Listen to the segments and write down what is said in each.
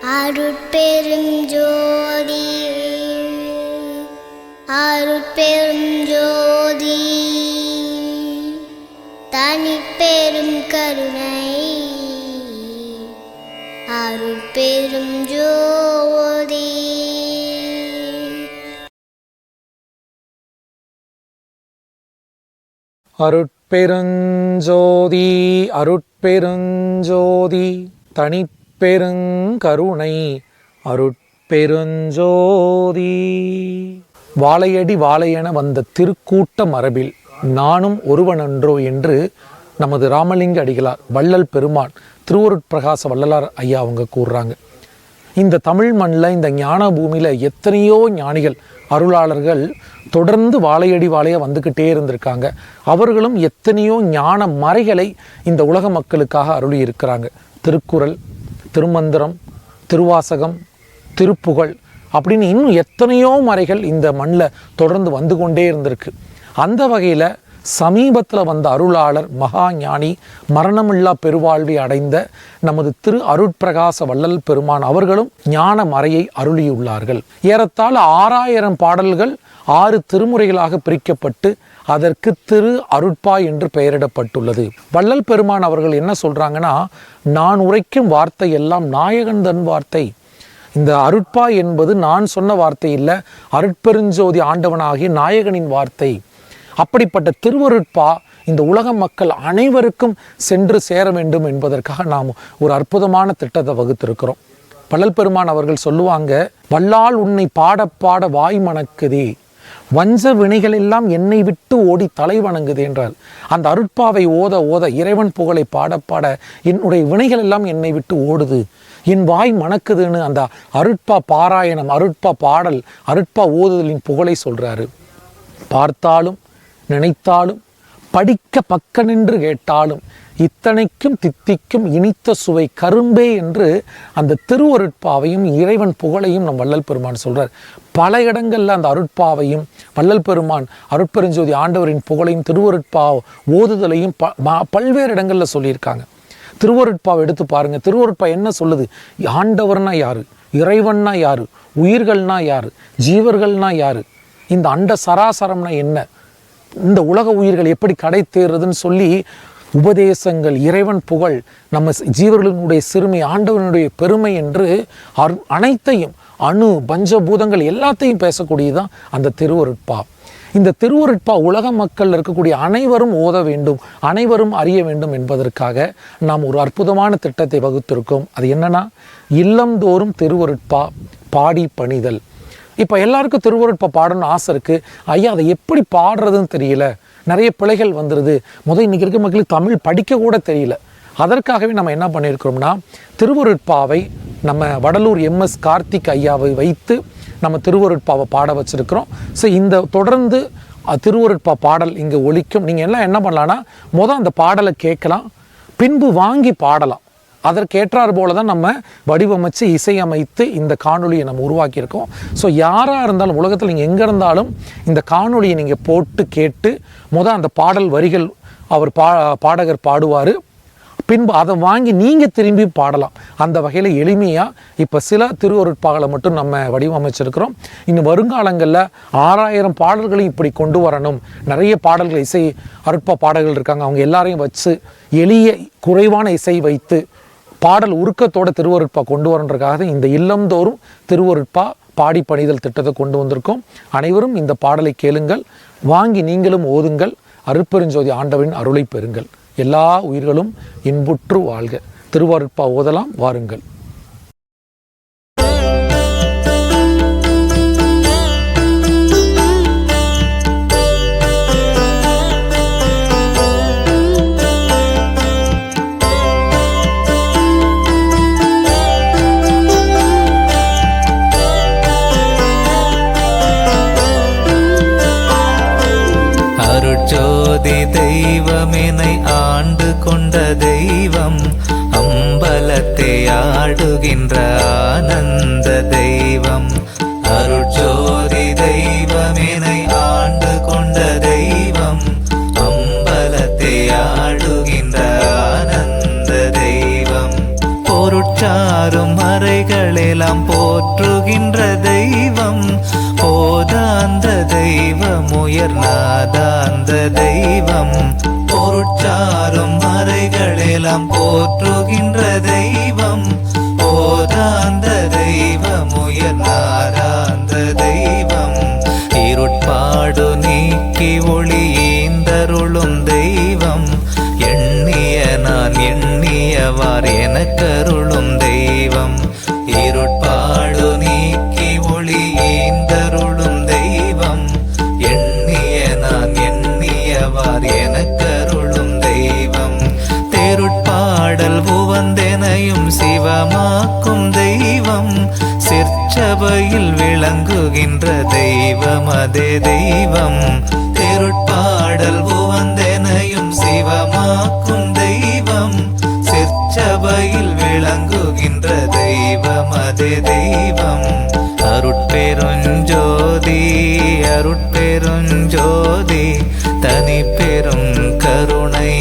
அருட்பெரும் ஜோதி அருட்பெரும் ஜோதி தனிப்பெரும் கருணை அருட்பெரும் ஜோதி. அருட்பெருஞ்சோதி அருட்பெருஞ்சோதி தனிப்பெருங்கருணை அருட்பெருஞ்சோதி. வாழையடி வாழையென வந்த திருக்கூட்ட மரபில் நானும் ஒருவனன்றோ என்று நமது ராமலிங்க அடிகளார் வள்ளல் பெருமான் திருவருட்பிரகாச வள்ளலார் ஐயா அவங்க கூறுறாங்க. இந்த தமிழ் மண்ணில், இந்த ஞான பூமியில் எத்தனையோ ஞானிகள் அருளாளர்கள் தொடர்ந்து வாழையடி வாழைய வந்துக்கிட்டே இருந்திருக்காங்க. அவர்களும் எத்தனையோ ஞான மறைகளை இந்த உலக மக்களுக்காக அருளி இருக்கிறாங்க. திருக்குறள், திருமந்திரம், திருவாசகம், திருப்புகழ் அப்படின்னு இன்னும் எத்தனையோ மறைகள் இந்த மண்ணில் தொடர்ந்து வந்து கொண்டே இருந்திருக்கு. அந்த வகையில் சமீபத்தில் வந்த அருளாளர் மகா ஞானி மரணமில்லா பெருவாழ்வை அடைந்த நமது திரு அருட்பிரகாச வள்ளல் பெருமான் அவர்களும் ஞான மறையை அருளியுள்ளார்கள். ஏறத்தாழ 6000 பாடல்கள் 6 திருமுறைகளாக பிரிக்கப்பட்டு அதற்கு திரு அருட்பா என்று பெயரிடப்பட்டுள்ளது. வள்ளல் பெருமான் அவர்கள் என்ன சொல்றாங்கன்னா, நான் உரைக்கும் வார்த்தை எல்லாம் நாயகன் தன் வார்த்தை. இந்த அருட்பா என்பது நான் சொன்ன வார்த்தை இல்லை, அருட்பெருஞ்சோதி ஆண்டவனாகிய நாயகனின் வார்த்தை. அப்படிப்பட்ட திருவருட்பா இந்த உலக மக்கள் அனைவருக்கும் சென்று சேர வேண்டும் என்பதற்காக நாம் ஒரு அற்புதமான திட்டத்தை வகுத்திருக்கிறோம். வள்ளல் பெருமான் அவர்கள் சொல்லுவாங்க, வல்லால் உன்னை பாட பாட வாய் மணக்குதே, வஞ்ச வினைகள் எல்லாம் என்னை விட்டு ஓடி தலை வணங்குது என்றார். அந்த அருட்பாவை ஓத ஓத, இறைவன் புகழை பாட பாட என்னுடைய வினைகள் எல்லாம் என்னை விட்டு ஓடுது, என் வாய் மணக்குதுன்னு அந்த அருட்பா பாராயணம், அருட்பா பாடல், அருட்பா ஓதுதலின் புகழை சொல்றாரு. பார்த்தாலும் நினைத்தாலும் படிக்க பக்க நின்று கேட்டாலும் இத்தனைக்கும் தித்திக்கும் இனித்த சுவை கரும்பே என்று அந்த திருவருட்பாவையும் இறைவன் புகழையும் நம் வள்ளல் பெருமான் சொல்றார். பல இடங்கள்ல அந்த அருட்பாவையும் வள்ளல் பெருமான் அருட்பெருஞ்சோதி ஆண்டவரின் புகழையும் திருவருட்பா ஓதுதலையும் பல்வேறு இடங்கள்ல சொல்லியிருக்காங்க. திருவருட்பாவை எடுத்து பாருங்க. திருவருட்பா என்ன சொல்லுது? ஆண்டவர்னா யாரு, இறைவன்னா யாரு, உயிர்கள்னா யாரு, ஜீவர்கள்னா யாரு, இந்த அண்ட சராசரம்னா என்ன, இந்த உலக உயிர்கள் எப்படி கடை தேர்றதுன்னு சொல்லி உபதேசங்கள், இறைவன் புகழ், நம்ம ஜீவர்களுடைய சிறுமை, ஆண்டவனுடைய பெருமை என்று அனைத்தையும், அணு பஞ்சபூதங்கள் எல்லாத்தையும் பேசக்கூடியதுதான் அந்த திருவருட்பா. இந்த திருவருட்பா உலக மக்கள் இருக்கக்கூடிய அனைவரும் ஓத வேண்டும், அனைவரும் அறிய வேண்டும் என்பதற்காக நாம் ஒரு அற்புதமான திட்டத்தை வகுத்திருக்கோம். அது என்னன்னா, இல்லந்தோறும் திருவருட்பா பாடி பணிதல். இப்போ எல்லாருக்கும் திருவருட்பா பாடணும்னு ஆசை இருக்குது. ஐயா, அதை எப்படி பாடுறதுன்னு தெரியல, நிறைய பிழைகள் வந்துடுது, இன்னைக்கு இருக்க மக்களுக்கு தமிழ் படிக்க கூட தெரியல. அதற்காகவே நம்ம என்ன பண்ணியிருக்கிறோம்னா, திருவருட்பாவை நம்ம வடலூர் MS கார்த்திக் ஐயாவை வைத்து நம்ம திருவருட்பாவை பாட வச்சுருக்கிறோம். ஸோ இந்த தொடர்ந்து திருவருட்பா பாடல் இங்கே ஒலிக்கும். நீங்கள் எல்லாம் என்ன பண்ணலான்னா, அந்த பாடலை கேட்கலாம், பின்பு வாங்கி பாடலாம். அதற்கேற்றார் போல தான் நம்ம வடிவமைச்சு இசையமைத்து இந்த காணொலியை நம்ம உருவாக்கியிருக்கோம். ஸோ யாராக இருந்தாலும் உலகத்தில் நீங்கள் எங்கே இருந்தாலும் இந்த காணொலியை நீங்கள் போட்டு கேட்டு அந்த பாடல் வரிகள் அவர் பாடகர் பாடுவார், பின்பு அதை வாங்கி நீங்கள் திரும்பி பாடலாம். அந்த வகையில் எளிமையாக இப்போ சில திருவருட்பாகளை மட்டும் நம்ம வடிவமைச்சிருக்கிறோம். இன்னும் வருங்காலங்களில் 6000 பாடல்களையும் இப்படி கொண்டு வரணும். நிறைய பாடல்கள், இசை அருட்பா பாடல்கள் இருக்காங்க, அவங்க எல்லாரையும் வச்சு எளிய குறைவான இசை வைத்து பாடல் உருக்கத்தோட திருவருட்பா கொண்டு வரன்றதுக்காக இந்த இல்லந்தோறும் திருவருட்பா பாடி பணிதல் திட்டத்தை கொண்டு வந்திருக்கோம். அனைவரும் இந்த பாடலை கேளுங்கள், வாங்கி நீங்களும் ஓதுங்கள், அருட்பெருஞ்சோதி ஆண்டவரின் அருளை பெறுங்கள். எல்லா உயிர்களும் இன்புற்று வாழ்க. திருவருட்பா ஓதலாம், வாருங்கள். அருட்ஜோதி தெய்வமெனை ஆண்டு கொண்ட தெய்வம், அம்பலத்தை ஆடுகின்ற ஆனந்த தெய்வம். அருட்ஜோதி தெய்வமெனை ஆண்டு கொண்ட தெய்வம், அம்பலத்தை ஆடுகின்ற ஆனந்த தெய்வம். பொருட்சாரும் மறைகள் மறைகளெல்லாம் போற்றுகின்ற தெய்வம் போதாந்த தெய்வம் உயர்நாதாந்த தெய்வம் பொருட்சாரும் மறைகளெல்லாம் போற்றுகின்ற தெய்வம் போதாந்த தெய்வம் உயர்நாதாந்த தெய்வம் இருட்பாடு நீக்கி ஒளி ஈந்தருளும் தெய்வம் எண்ணிய நான் எண்ணியவார் எனக்கருளும் தெய்வம் இருட்பாடு நீக்கி ஒளி ஈந்தருளும் தெய்வம் எண்ணிய நான் எண்ணியவார் எனக்கருளும் தெய்வம் தேருட்பாடல் உவந்தெனையும் சிவமாக்கும் தெய்வம் சிற்சபையில் விளங்குகின்ற தெய்வம் அதே தெய்வம் தேருட்பாடல் உவந்தெனையும் சிவமாக்கும் தெய்வம் சிற்சபையில் விளங்குகின்ற தெய்வம் அதே தெய்வம் அருட்பெருஞ்சோதி அருட்பெருஞ்சோதி தனி பெரும் கருணை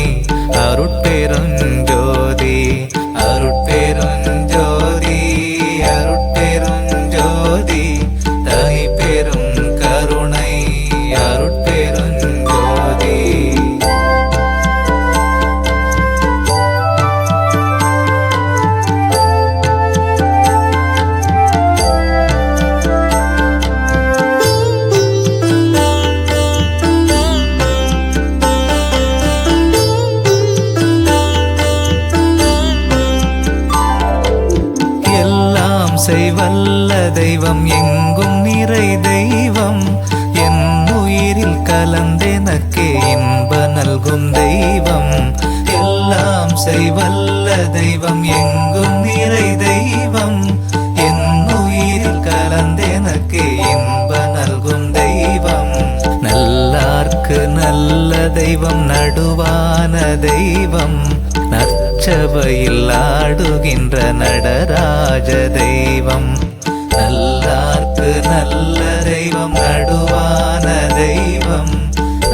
அருட்பெருஞ்சோதி அருட்பெருஞ்சோதி அருட்பெருஞ்சோதி தனி பெரும் கருணை அருட்பெருஞ்சோதி. செய்வல்ல தெய்வம் எங்கும் நிறை தெய்வம் என் உயிரில் கலந்தெனக்கே இன்ப நல்கும் தெய்வம் எல்லாம் செய்வல்ல தெய்வம் எங்கும் நிறை தெய்வம் என் உயிரில் கலந்தெனக்கே இன்ப நல்கும் தெய்வம் நல்லார்க்கு நல்ல தெய்வம் நடுவான தெய்வம் நற்சபையில் ஆடுகின்ற நடராஜ தெய்வம் நல்லார்க்கு நல்ல தெய்வம் நடுவான தெய்வம்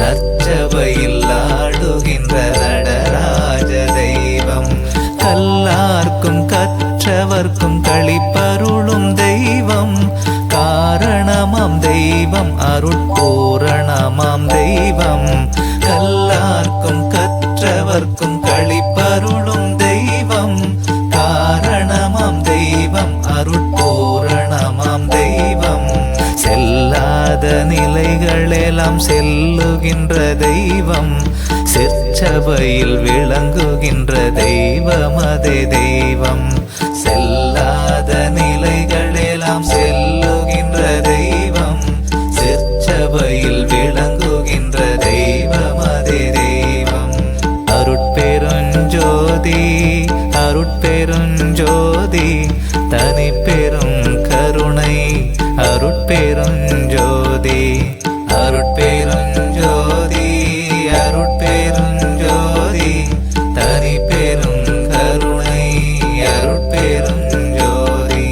நற்சபையில் ஆடுகின்ற நடராஜ தெய்வம் கல்லார்க்கும் கற்றவர்க்கும் களிப்பருளும் தெய்வம் காரணமாம் தெய்வம் அருட்பூரணமாம் தெய்வம் கல்லார்க்கும் கற்றவர்க்கும் களிப்பருளும் தெய்வம் காரணமாம் தெய்வம் அருட்பூரணமாம் தெய்வம் செல்லாத நிலைகளெல்லாம் செல்லுகின்ற தெய்வம் சிற்சபையில் விளங்குகின்ற தெய்வம் அதே தெய்வம் செல்லாத நிலைகளெல்லாம் செல்லுகின்ற தெய்வம் சிற்சபையில் விளங்குகின்ற தெய்வம் அதே தெய்வம் அருட்பெருஞ்சோதி அருட்பெருஞ்சோதி தனி பெரும் கருணை அருட்பெருஞ்சோதி அருட்பெருஞ்சோதி அருட்பெருஞ்சோதி தனி பெரும் கருணை அருட்பெருஞ்சோதி.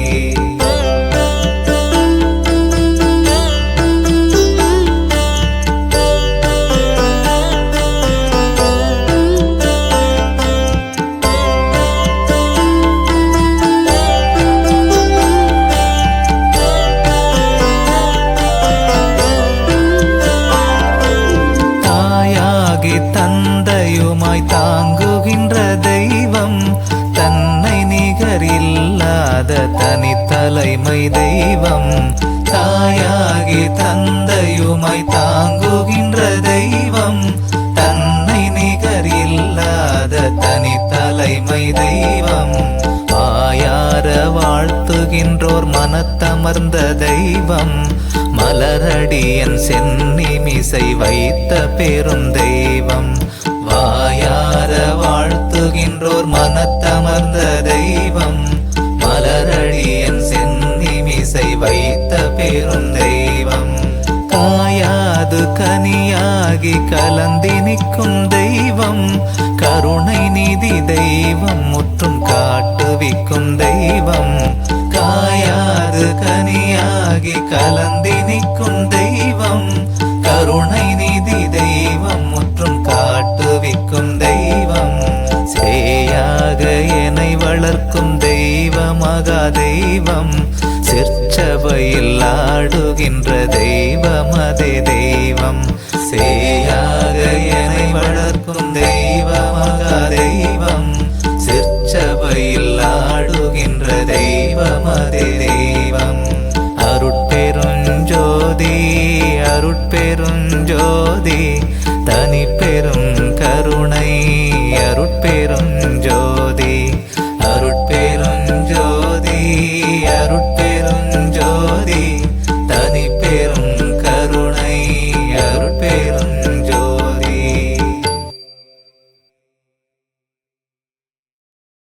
தந்தையுமாய் தாங்குகின்ற தெய்வம் தன்னை நிகரில்லாத தனித்தலைமை தெய்வம் தாயாகி தந்தையுமாய் தாங்குகின்ற தெய்வம் தன்னை நிகரில்லாத தனித்தலைமை தெய்வம் வாயார வாழ்த்துகின்றோர் மனத்தமர்ந்த தெய்வம் மலரடியன் சென்னிமிசை வைத்த பெரும் தெய்வம் வாயார வாழ்த்துகின்றோர் மனத்தமர்ந்த தெய்வம் மலரடியன் சென்னிமிசை வைத்த பெரும் தெய்வம் காயாது கனியாகி கலந்தி நிற்கும் தெய்வம் கருணை நிதி தெய்வம் முற்றும் காட்டுவிக்கும் தெய்வம் காயாது கனியாகி கலந்தி நிற்கும் தெய்வம் கருணை நிதி தெய்வம் முற்றும் காட்டுவிக்கும் தெய்வம் சேயாக என்னை வளர்க்கும் தெய்வமகா தெய்வம் தெய்வம் சிற்சபையில் ஆடுகின்ற தெய்வம் அதே தெய்வம் சேயாக என்னை வளர்க்கும் தெய்வமகா தெய்வம் சிற்சபையில் ஆடுகின்ற தெய்வம் அதே தெய்வம் அருட்பெருஞ்சோதி அருட்பெருஞ்சோதி தனி பெரும்